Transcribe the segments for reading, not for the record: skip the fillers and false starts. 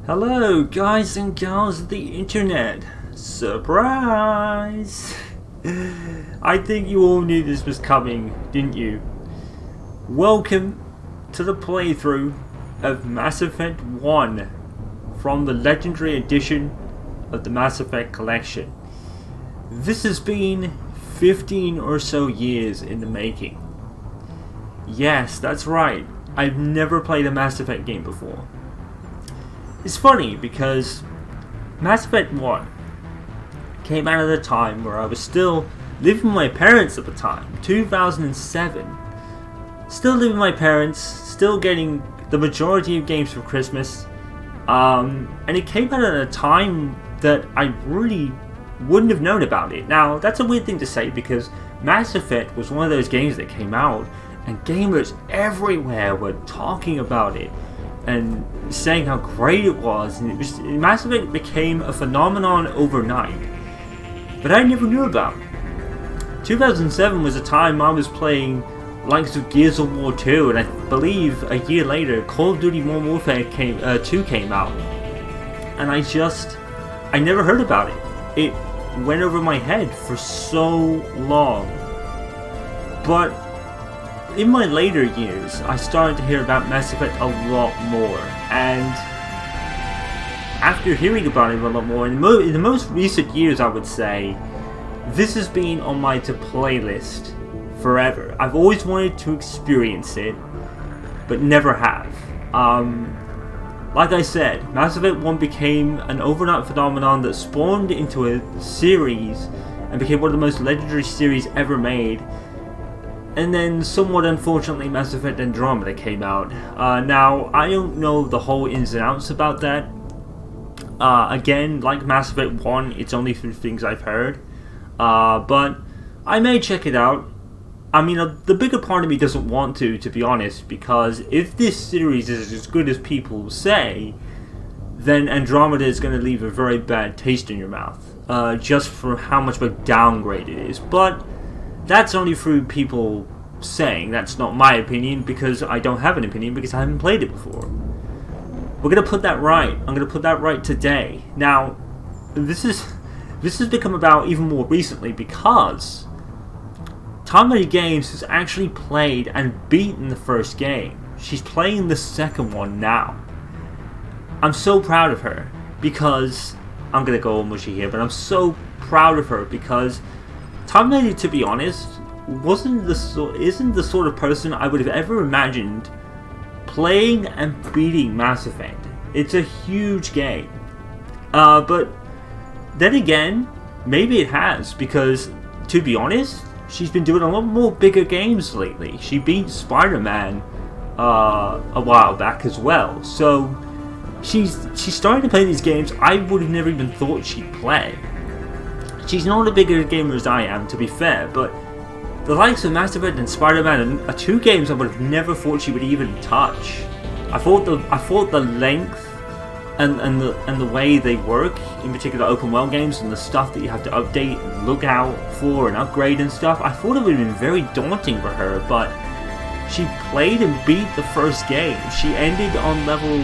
Hello, guys and gals of the internet. Surprise! I think you all knew this was coming, didn't you? Welcome to the playthrough of Mass Effect 1 from the Legendary Edition of the Mass Effect Collection. This has been 15 or so years in the making. Yes, that's right. I've never played a Mass Effect game before. It's funny because Mass Effect 1 came out at a time where I was still living with my parents at the time, 2007. Still living with my parents, still getting the majority of games for Christmas. And it came out at a time that I really wouldn't have known about it. Now, that's a weird thing to say because Mass Effect was one of those games that came out and gamers everywhere were talking about it and saying how great it was, and Mass Effect became a phenomenon overnight. But I never knew about it. 2007 was a time I was playing likes of Gears of War 2, and I believe a year later Call of Duty Modern Warfare 2 came out. And I never heard about it. It went over my head for so long. But in my later years, I started to hear about Mass Effect a lot more, and after hearing about it a lot more, in the most recent years I would say, this has been on my to-play list forever. I've always wanted to experience it, but never have. Like I said, Mass Effect 1 became an overnight phenomenon that spawned into a series and became one of the most legendary series ever made. And then, somewhat unfortunately, Mass Effect Andromeda came out. Now, I don't know the whole ins and outs about that. Again, like Mass Effect 1, it's only through things I've heard. But I may check it out. I mean, the bigger part of me doesn't want to be honest, because if this series is as good as people say, then Andromeda is going to leave a very bad taste in your mouth. Just for how much of a downgrade it is. But that's only through people saying. That's not my opinion, because I don't have an opinion, because I haven't played it before. We're going to put that right. I'm going to put that right today. Now, this has become about even more recently, because Tom Lady Games has actually played and beaten the first game. She's playing the second one now. I'm so proud of her, because I'm going to go all mushy here, but I'm so proud of her because Tom Lady, to be honest, isn't the sort of person I would have ever imagined playing and beating Mass Effect. It's a huge game. But then again, maybe it has, because, to be honest, she's been doing a lot more bigger games lately. She beat Spider-Man a while back as well. So she's starting to play these games I would have never even thought she'd play. She's not a bigger gamer as I am, to be fair, but the likes of Mass Effect and Spider-Man are two games I would have never thought she would even touch. I thought the length and the way they work, in particular open world games and the stuff that you have to update and look out for and upgrade and stuff, I thought it would have been very daunting for her, but she played and beat the first game. She ended on level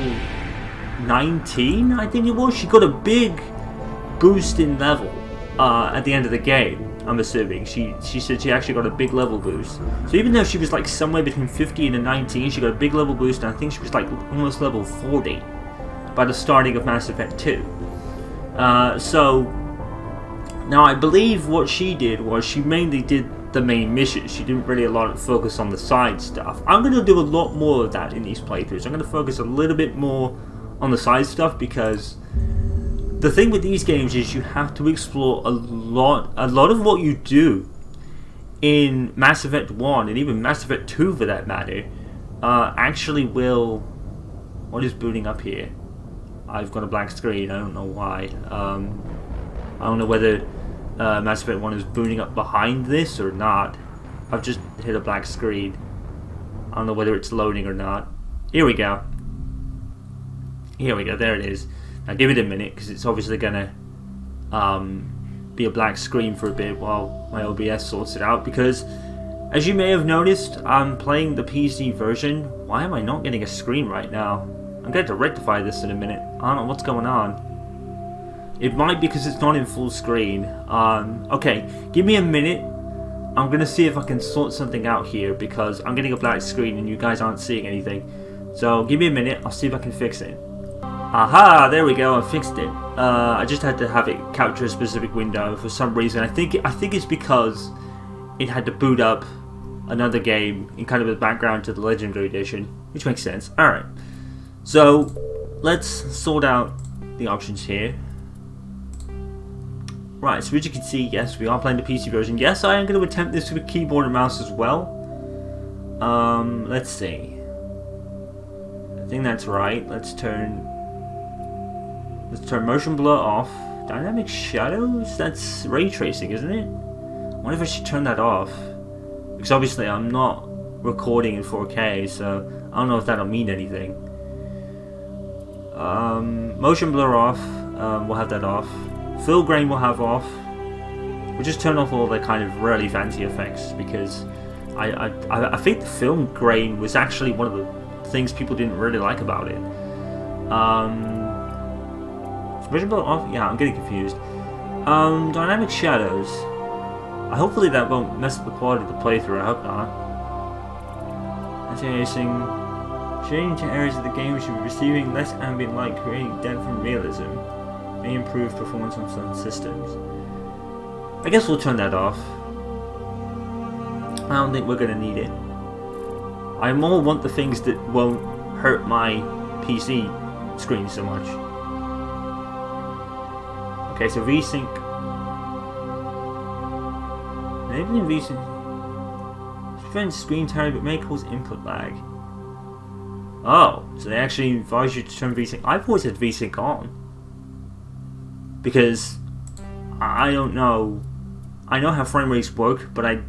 19, I think it was. She got a big boost in level at the end of the game, I'm assuming. She said she actually got a big level boost. So even though she was like somewhere between 15 and 19, she got a big level boost, and I think she was like almost level 40 by the starting of Mass Effect 2. So now I believe what she did was she mainly did the main missions. She didn't really focus on the side stuff. I'm going to do a lot more of that in these playthroughs. I'm going to focus a little bit more on the side stuff, because the thing with these games is you have to explore a lot of what you do in Mass Effect 1 and even Mass Effect 2 for that matter actually will... What is booting up here? I've got a black screen, I don't know why. I don't know whether Mass Effect 1 is booting up behind this or not. I've just hit a black screen. I don't know whether it's loading or not. Here we go. Here we go, there it is. Now give it a minute, because it's obviously going to be a black screen for a bit while my OBS sorts it out, because as you may have noticed, I'm playing the PC version. Why am I not getting a screen right now? I'm going to rectify this in a minute. I don't know what's going on. It might be because it's not in full screen. Okay, give me a minute. I'm gonna see if I can sort something out here because I'm getting a black screen and you guys aren't seeing anything. So give me a minute. I'll see if I can fix it. Aha! There we go. I fixed it. I just had to have it capture a specific window for some reason. I think it's because it had to boot up another game in kind of the background to the Legendary Edition, which makes sense. All right. So let's sort out the options here. Right, so as you can see, yes, we are playing the PC version. Yes, I am going to attempt this with keyboard and mouse as well. Let's see. I think that's right. Let's turn motion blur off. Dynamic shadows? That's ray tracing, isn't it? I wonder if I should turn that off. Because obviously I'm not recording in 4K, so I don't know if that'll mean anything. Motion blur off. We'll have that off. Fill grain we'll have off. We'll just turn off all the kind of really fancy effects because I think the film grain was actually one of the things people didn't really like about it. Is motion blur off? Yeah, I'm getting confused. Dynamic shadows. Hopefully that won't mess up the quality of the playthrough. I hope not. Anti-aliasing. Changing to areas of the game should be receiving less ambient light, creating depth and realism. May improve performance on some systems. I guess we'll turn that off. I don't think we're gonna need it. I more want the things that won't hurt my PC screen so much. Okay, so VSync. Enabling VSync prevents screen tearing but may cause input lag. Oh, so they actually advise you to turn VSync. I've always had VSync on. Because I don't know. I know how frame rates work, but I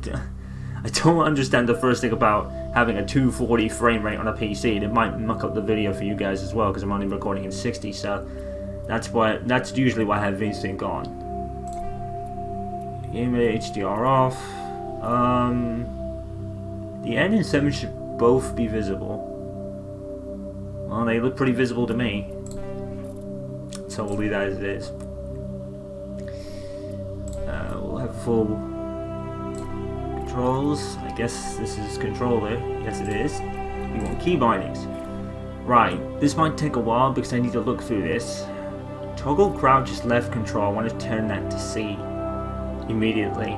don't understand the first thing about having a 240 frame rate on a PC. It might muck up the video for you guys as well because I'm only recording in 60. So that's usually why I have VSync on. Game HDR off. The N and 7 should both be visible. Well, they look pretty visible to me. So we'll leave that as it is. We'll have full controls. I guess this is controller. Yes, it is. We want key bindings. Right. This might take a while because I need to look through this. Toggle crouch is left control. I want to turn that to C immediately.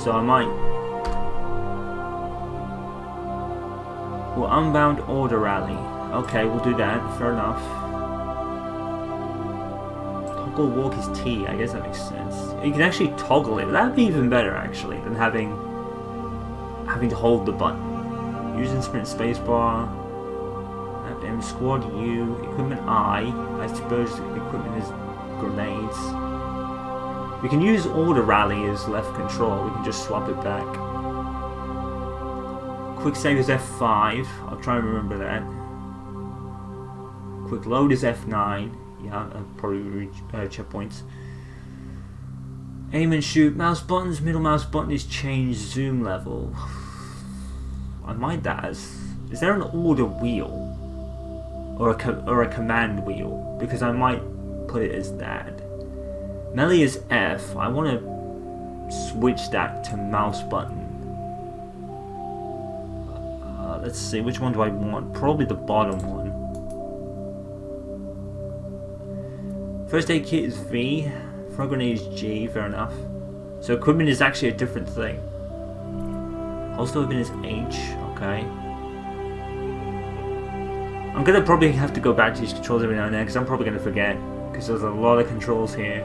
So I might. Well, unbound order rally. Okay, we'll do that. Fair enough. Toggle walk is T. I guess that makes sense. You can actually toggle it. That'd be even better actually than having to hold the button. Using sprint spacebar. M squad U. Equipment I. I suppose equipment is grenades. We can use order rally as left control. We can just swap it back. Quick save is F5. I'll try and remember that. Quick load is F9. Yeah, I'll probably reach checkpoints. Aim and shoot. Mouse buttons. Middle mouse button is change zoom level. I might that as. Is there an order wheel? Or a command wheel? Because I might put it as that. Melee is F. I want to switch that to mouse button. Let's see, which one do I want? Probably the bottom one. First aid kit is V. Frag grenade is G. Fair enough. So equipment is actually a different thing. Also weapon is H. Okay. I'm gonna probably have to go back to these controls every now and then because I'm probably gonna forget because there's a lot of controls here.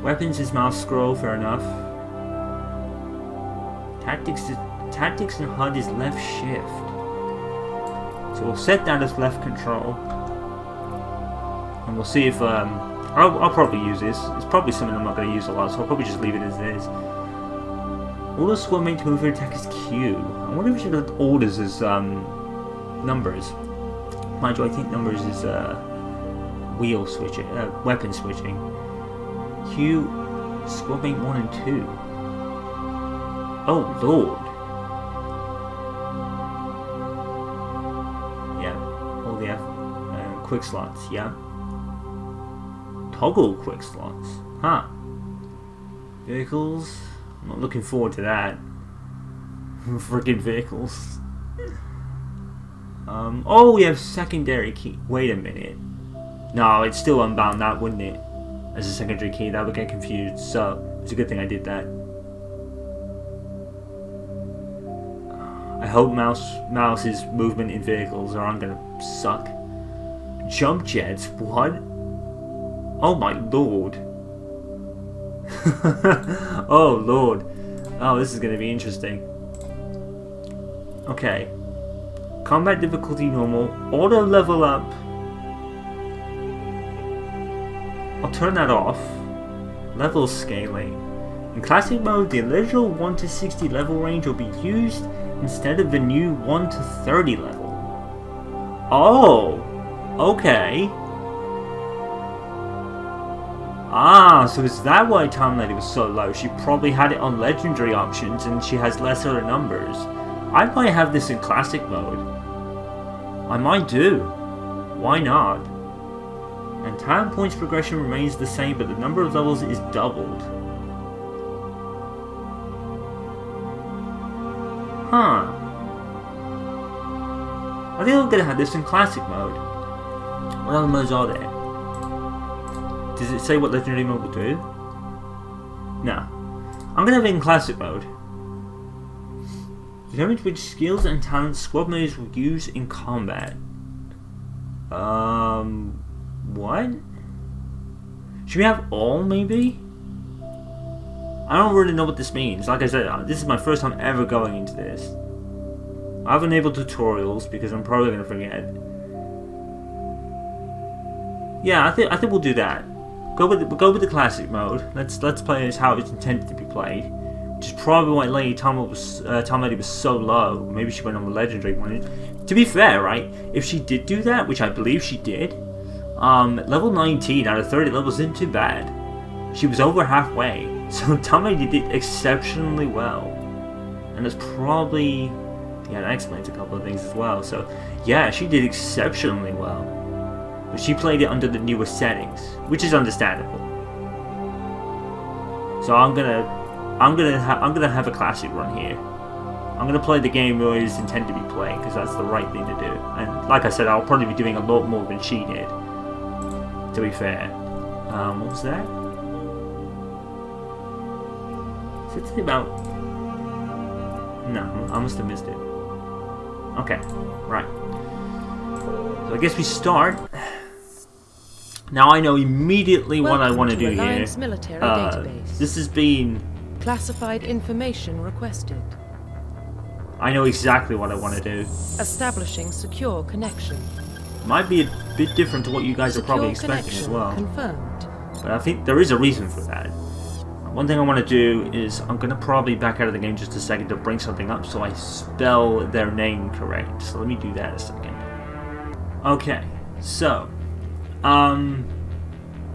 Weapons is mouse scroll. Fair enough. Tactics and HUD is left shift. So we'll set that as left control. And we'll see if I'll probably use this. It's probably something I'm not going to use a lot, so I'll probably just leave it as it is. Order squad mate to move your attack is Q. I wonder if we should have orders as numbers. Mind you, I think numbers is wheel switching, weapon switching. Q, squad mate 1 and 2. Oh lord. Yeah. quick slots, yeah. Toggle quick slots, huh? Vehicles. I'm not looking forward to that. Freaking vehicles. Oh, we have secondary key. Wait a minute. No, it's still unbound that, wouldn't it? As a secondary key, that would get confused. So it's a good thing I did that. I hope Mouse's movement in vehicles aren't gonna suck. Jump jets? What? Oh my lord. Oh lord. Oh, this is gonna be interesting. Okay. Combat difficulty normal. Auto level up. I'll turn that off. Level scaling. In classic mode, the original 1 to 60 level range will be used instead of the new 1 to 30 level. Oh! Okay. Ah, so is that why Time Lady was so low? She probably had it on legendary options and she has lesser numbers. I might have this in classic mode. I might do. Why not? And time points progression remains the same, but the number of levels is doubled. Huh. I think I'm gonna have this in classic mode. What other modes are there? Does it say what legendary mode will do? No. I'm gonna have it in classic mode. Determine which skills and talents squad members will use in combat. What? Should we have all, maybe? I don't really know what this means. Like I said, this is my first time ever going into this. I have enabled tutorials because I'm probably gonna forget. Yeah, I think we'll do that. Go with the classic mode. Let's play as how it's intended to be played. Which is probably why Lady Time Lady was so low. Maybe she went on the legendary one. To be fair, right? If she did do that, which I believe she did, level 19 out of 30 levels isn't too bad. She was over halfway, so Time Lady did exceptionally well. And that's probably, yeah, that explains a couple of things as well. So yeah, she did exceptionally well. But she played it under the newer settings, which is understandable. So I'm gonna have a classic run here. I'm gonna play the game where it's intended to be played because that's the right thing to do. And like I said, I'll probably be doing a lot more than she did. To be fair, what was that? Is it something about? No, I must have missed it. Okay, right. So I guess we start. Now I know immediately what I want to do here. Military database. This has been Classified information requested. I know exactly what I want to do. Establishing secure connection. Might be a bit different to what you guys are probably expecting as well. Confirmed. But I think there is a reason for that. One thing I want to do is I'm going to probably back out of the game just a second to bring something up so I spell their name correct. So let me do that a second. Okay, so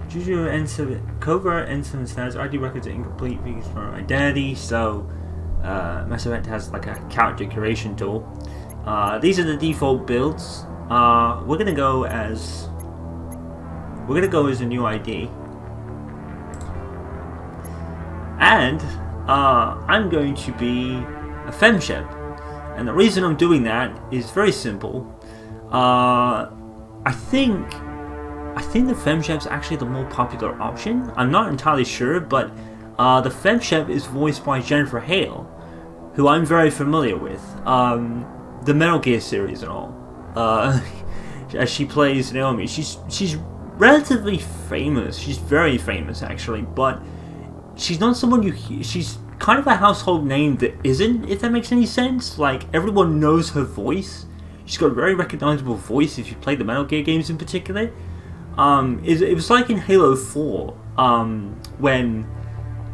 Juju N7 covert N7 status ID records are incomplete because of our identity. So Mass Effect has like a character curation tool. These are the default builds. We're gonna go as a new ID, and I'm going to be a femshep. And the reason I'm doing that is very simple. I think the femshep's actually the more popular option. I'm not entirely sure, but the femshep is voiced by Jennifer Hale, who I'm very familiar with. The Metal Gear series and all. As she plays Naomi, she's relatively famous. She's very famous actually, but she's not someone you hear. She's kind of a household name that isn't, if that makes any sense. Like, everyone knows her voice. She's got a very recognizable voice if you play the Metal Gear games in particular. It was like in Halo 4, when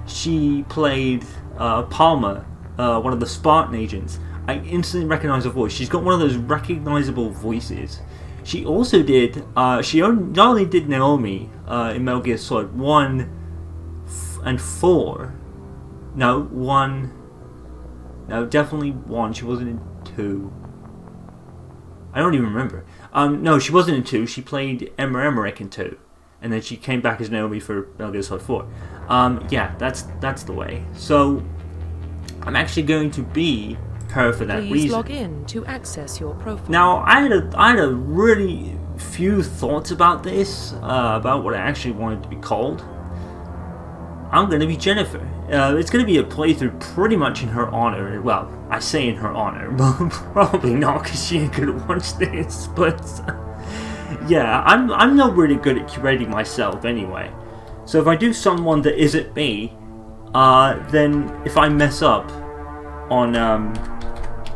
she played Palmer, one of the Spartan agents. I instantly recognized her voice. She's got one of those recognizable voices. She also did, not only did Naomi in Metal Gear Solid 1 and 4, definitely 1, she wasn't in 2. I don't even remember. No, she wasn't in 2. She played Emma Emmerich in 2. And then she came back as Naomi for Metal Gear Solid 4. Yeah, that's the way. So, I'm actually going to be her for that Please reason. log in to access your profile. Now, I had a really few thoughts about this, about what I actually wanted to be called. I'm going to be Jennifer. It's going to be a playthrough pretty much in her honor. Well, I say in her honor, but probably not because she ain't going to watch this. But yeah, I'm not really good at curating myself anyway. So if I do someone that isn't me, then if I mess up on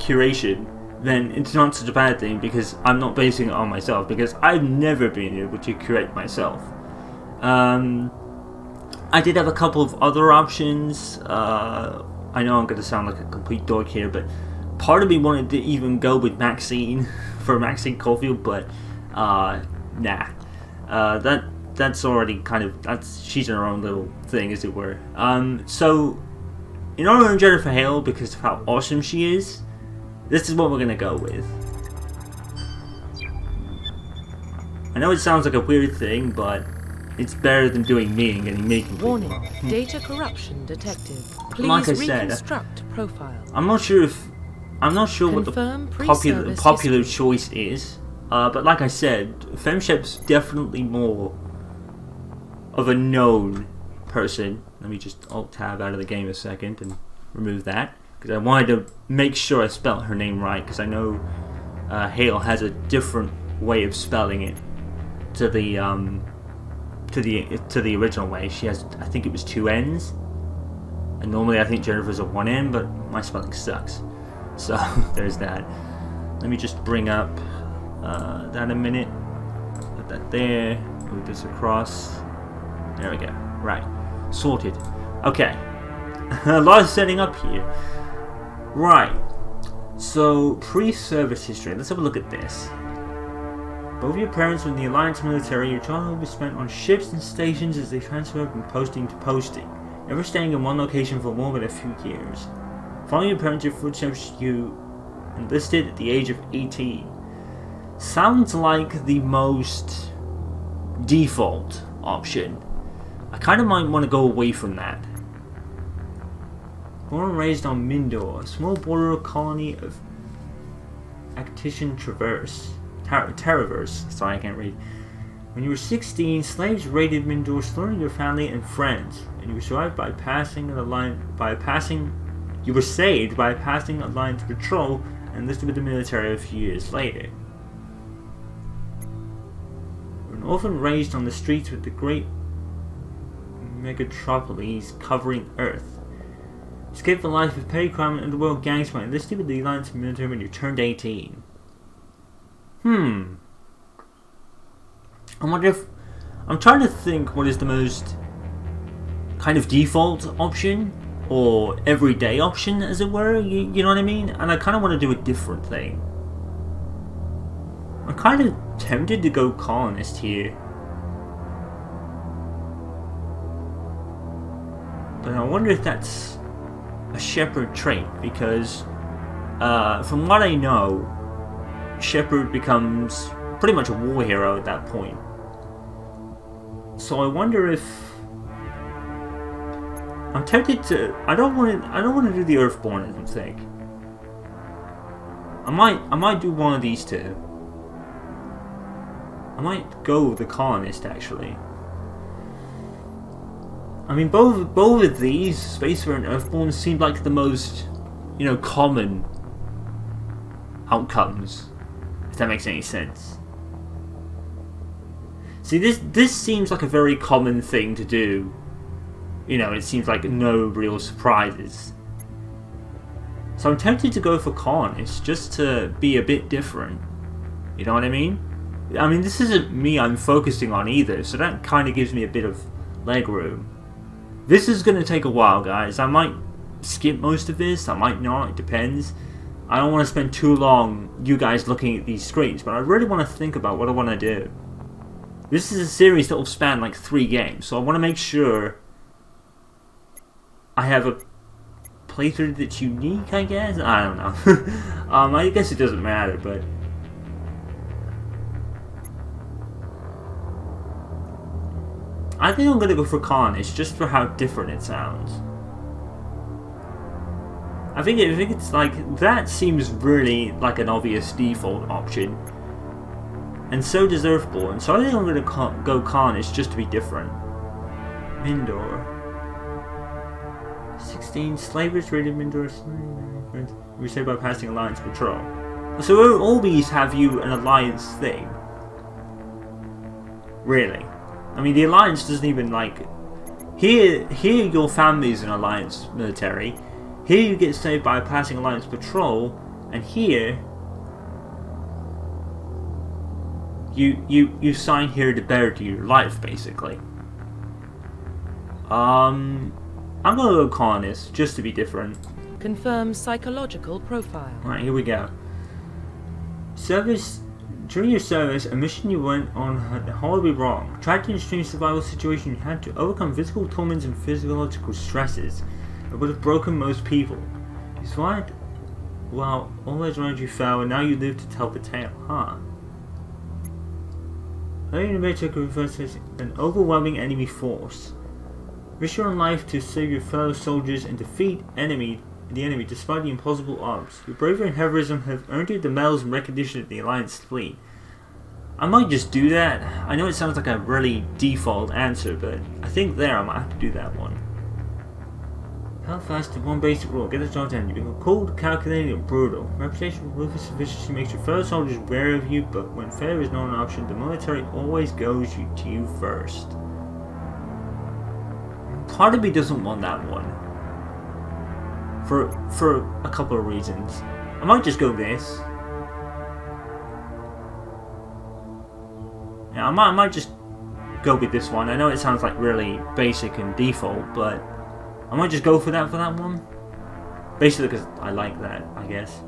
curation, then it's not such a bad thing because I'm not basing it on myself, because I've never been able to curate myself. I did have a couple of other options. I know I'm going to sound like a complete dork here, but part of me wanted to even go with Maxine for Maxine Caulfield, but nah. That's already kind of, she's in her own little thing, as it were. So, in honor of Jennifer Hale, because of how awesome she is, this is what we're going to go with. I know it sounds like a weird thing, but it's better than doing me and getting me completely Warning, wrong. data corruption detected. Please Like I said, reconstruct profile. I'm not sure what Confirm the pre-service popular history. choice is, but like I said, FemShep's definitely more of a known person. Let me just alt-tab out of the game a second and remove that, because I wanted to make sure I spelled her name right, because I know Hale has a different way of spelling it to the original way. She has, I think it was 2 N's, and normally I think Jennifer's a 1 N, but my spelling sucks. So there's that. Let me just bring up that a minute. Put that there. Move this across. There we go. Right. Sorted. Okay. A lot of setting up here. Right. So, pre-service history. Let's have a look at this. Both your parents were in the Alliance military. Your childhood was spent on ships and stations as they transferred from posting to posting, never staying in one location for more than a few years. Following your parents' footsteps, you enlisted at the age of 18. Sounds like the most default option. I kind of might want to go away from that. Born and raised on Mindor, a small border colony of Actician Terraverse. Sorry, I can't read. When you were 16, slaves raided Mindor, slaughtering your family and friends, and you were survived by passing a line. You were saved by passing a line to patrol and enlisted with the military a few years later. You were an orphan raised on the streets with the great megatropolis covering Earth. Escaped the life of petty crime and underworld gangs by enlisting with the Alliance military when you turned 18. I wonder if... I'm trying to think what is the most kind of default option, or everyday option, as it were, you know what I mean? And I kind of want to do a different thing. I'm kind of tempted to go colonist here. But I wonder if that's a Shepard trait, because from what I know, Shepard becomes pretty much a war hero at that point. So I wonder if I'm tempted to. I don't want to do the Earthborn, I don't think. I might do one of these two. I might go with the colonist, actually. I mean, both of these, Spacefarer and Earthborn, seem like the most, common outcomes. If that makes any sense. See, this seems like a very common thing to do. It seems like no real surprises. So I'm tempted to go for colonist, just to be a bit different. You know what I mean? I mean, this isn't me I'm focusing on either, so that kind of gives me a bit of leg room. This is going to take a while, guys. I might skip most of this, I might not, it depends. I don't want to spend too long you guys looking at these screens, but I really want to think about what I want to do. This is a series that will span like 3 games, so I want to make sure I have a playthrough that's unique, I guess? I don't know. I guess it doesn't matter, but I think I'm gonna go for Carnage just for how different it sounds. I think it's like, that seems really like an obvious default option. And so does Earthborn, so I think I'm gonna go Carnage just to be different. Mindor. 16 slavers raided Mindor. We say by passing Alliance Patrol. So all these have you an Alliance thing. Really. I mean, the Alliance doesn't even like... Here your family's an Alliance military. Here you get saved by passing Alliance Patrol. And here... You sign here to bear to your life, basically. I'm gonna go Carnage, just to be different. Confirm psychological profile. Alright, here we go. Service. During your service, a mission you went on had horribly wrong. Trapped in a strange survival situation, you had to overcome physical torments and physiological stresses that would have broken most people. You survived while all those around you fell, and now you live to tell the tale, huh? Early in the took an overwhelming enemy force. Risk your own life to save your fellow soldiers and defeat the enemy despite the impossible odds. Your bravery and heroism have earned you the medals and recognition of the Alliance fleet. I might just do that. I know it sounds like a really default answer, but I think I might have to do that one. How fast to one basic rule, get the job done. You become cold, calculating, and brutal. Reputation for ruthless efficiency makes your fellow soldiers wary of you, but when failure is not an option, the military always goes to you first. Part of me doesn't want that one. For a couple of reasons. I might just go this. Yeah, I might just go with this one. I know it sounds like really basic and default, but I might just go for that one. Basically because I like that, I guess.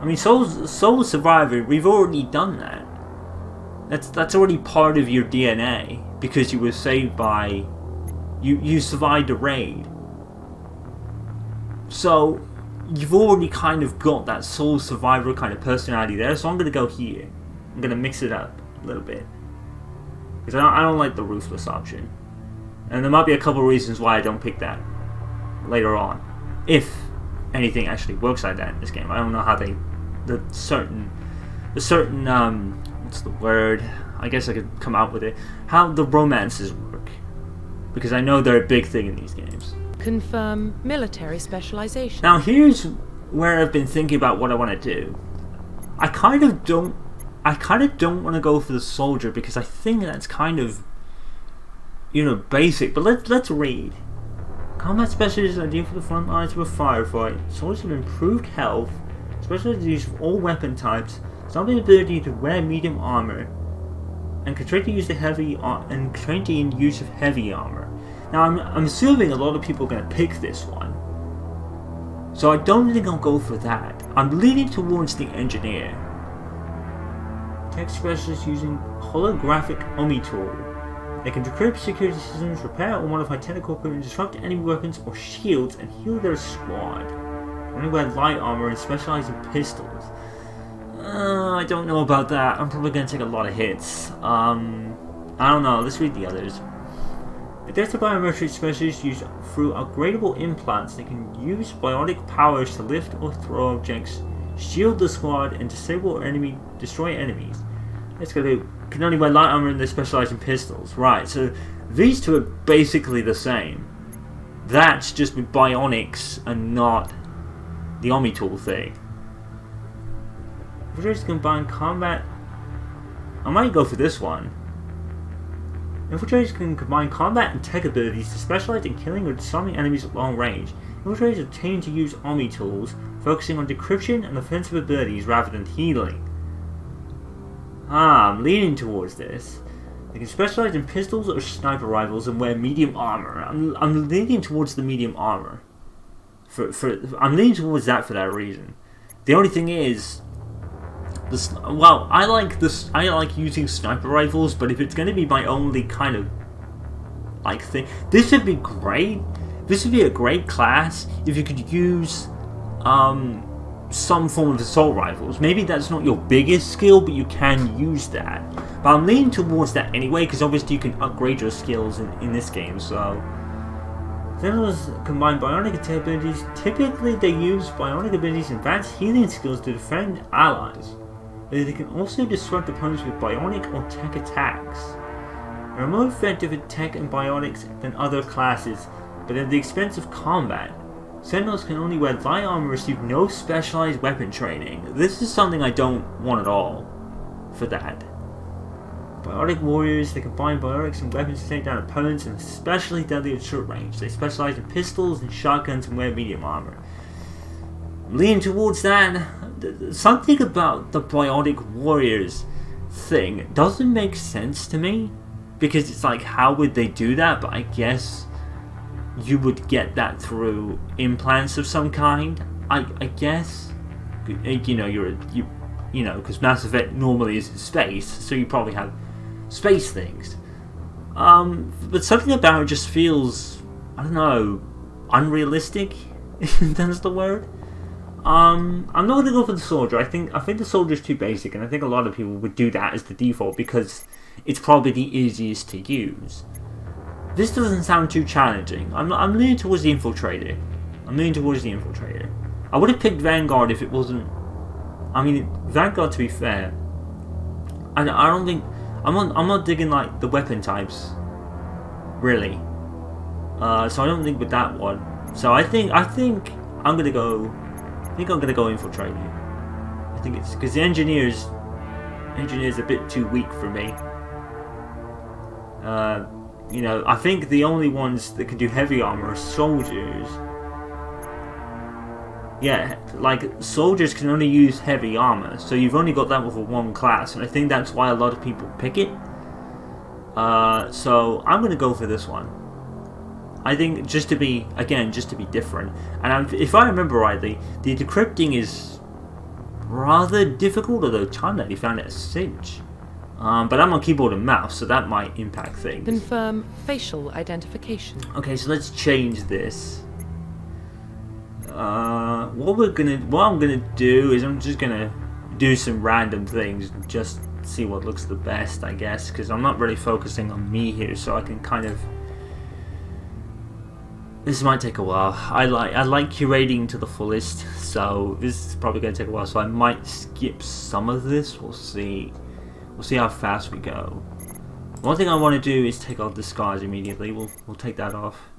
I mean, Soul Survivor, we've already done that. That's already part of your DNA, because you were saved by... You survived a raid. So, you've already kind of got that Soul Survivor kind of personality there, so I'm going to go here. I'm going to mix it up a little bit. Because I don't like the Ruthless option. And there might be a couple of reasons why I don't pick that later on. If anything actually works like that in this game. I don't know how the certain what's the word? I guess I could come out with it. How the romances work. Because I know they're a big thing in these games. Confirm military specialization. Now here's where I've been thinking about what I want to do. I kind of don't want to go for the soldier because I think that's kind of, you know, basic. But let's read. Combat specialists are ideal for the front lines of a firefight. Soldiers have improved health, specialized use of all weapon types, some the ability to wear medium armor, and can train to use use of heavy armor. Now I'm assuming a lot of people are going to pick this one, so I don't think I'll go for that. I'm leaning towards the engineer. Tech specialists using holographic Omi tool. They can decrypt security systems, repair or modify technical equipment, disrupt enemy weapons or shields, and heal their squad. They wear light armor and specialize in pistols. I don't know about that. I'm probably going to take a lot of hits. I don't know. Let's read the others. Adaptive biometric specialists use through upgradable implants. They can use bionic powers to lift or throw objects, shield the squad, and destroy enemies. Let's go to can only wear light armor and they specialize in pistols. Right, so these two are basically the same. That's just with bionics and not the Omi tool thing. Infiltrators combine combat. I might go for this one. Infiltrators can combine combat and tech abilities to specialize in killing or disarming enemies at long range. Infiltrators are trained to use Omi tools, focusing on decryption and offensive abilities rather than healing. I'm leaning towards this. They can specialize in pistols or sniper rifles and wear medium armor. I'm leaning towards the medium armor. I'm leaning towards that for that reason. The only thing is, I like using sniper rifles, but if it's going to be my only kind of like thing, this would be great. This would be a great class if you could use some form of assault rifles. Maybe that's not your biggest skill, but you can use that. But I'm leaning towards that anyway, because obviously you can upgrade your skills in this game, so... Sentinels combine bionic attack abilities. Typically they use bionic abilities and advanced healing skills to defend allies. But they can also disrupt opponents with bionic or tech attacks. They are more effective at tech and bionics than other classes, but at the expense of combat. Sentinels can only wear light armor and receive no specialized weapon training. This is something I don't want at all for that. Biotic warriors, they combine biotics and weapons to take down opponents and especially deadly at short range. They specialize in pistols and shotguns and wear medium armor. Leaning towards that, something about the biotic warriors thing doesn't make sense to me, because it's like, how would they do that? But I guess you would get that through implants of some kind. I guess, you know, because Mass Effect normally is in space, so you probably have space things. But something about it just feels, I don't know, unrealistic, if that's the word. I'm not going to go for the soldier. I think the soldier's too basic, and I think a lot of people would do that as the default because it's probably the easiest to use. This doesn't sound too challenging. I'm leaning towards the infiltrator. I would have picked Vanguard if it wasn't. I mean, Vanguard, to be fair, I don't think I'm not digging like the weapon types, really. So I don't think with that one. So I think I'm gonna go infiltrator. I think it's because the engineer's a bit too weak for me. You know, I think the only ones that can do heavy armor are soldiers. Yeah, like, soldiers can only use heavy armor, so you've only got that with one class, and I think that's why a lot of people pick it. So I'm gonna go for this one. I think just to be different. And if I remember rightly, the decrypting is rather difficult, although Time Lady found it a cinch. But I'm on keyboard and mouse, so that might impact things. Confirm facial identification. Okay, so let's change this. What I'm gonna do is I'm just gonna do some random things and just see what looks the best, I guess, because I'm not really focusing on me here, so I can kind of. This might take a while. I like curating to the fullest, so this is probably gonna take a while. So I might skip some of this. We'll see. We'll see how fast we go. One thing I want to do is take off the scars immediately. We'll take that off.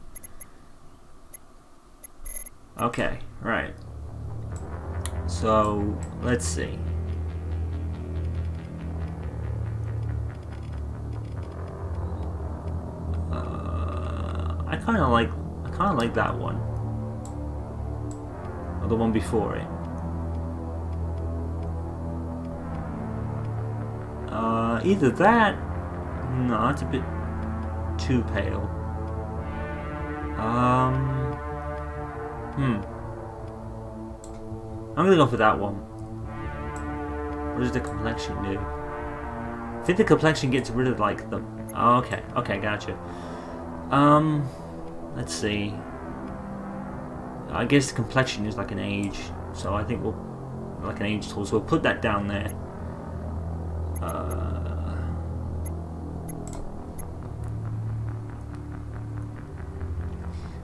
Okay, right. So let's see. I kind of like that one, or the one before it. Either that. No, it's a bit too pale. I'm gonna go for that one. What does the complexion do? I think the complexion gets rid of like the. Oh, okay, gotcha. Let's see. I guess the complexion is like an age, so I think we'll like an age tool. So we'll put that down there.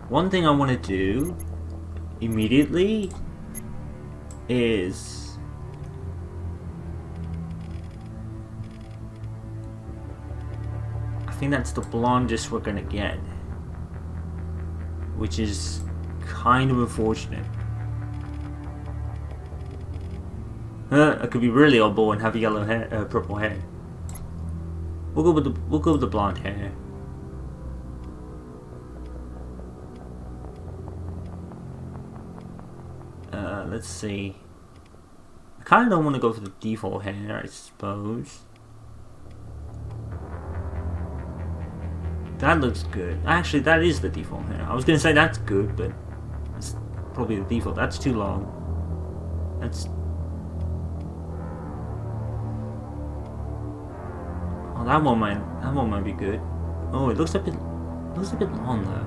One thing I want to do immediately is I think that's the blondest we're gonna get, which is kind of unfortunate. I could be really oddball and have yellow hair, purple hair. We'll go with the blonde hair. Let's see. I kind of don't want to go for the default hair, I suppose. That looks good. Actually, that is the default hair. I was gonna say that's good, but it's probably the default. That's too long. That's. Oh, that one might be good. Oh, it looks a bit long though.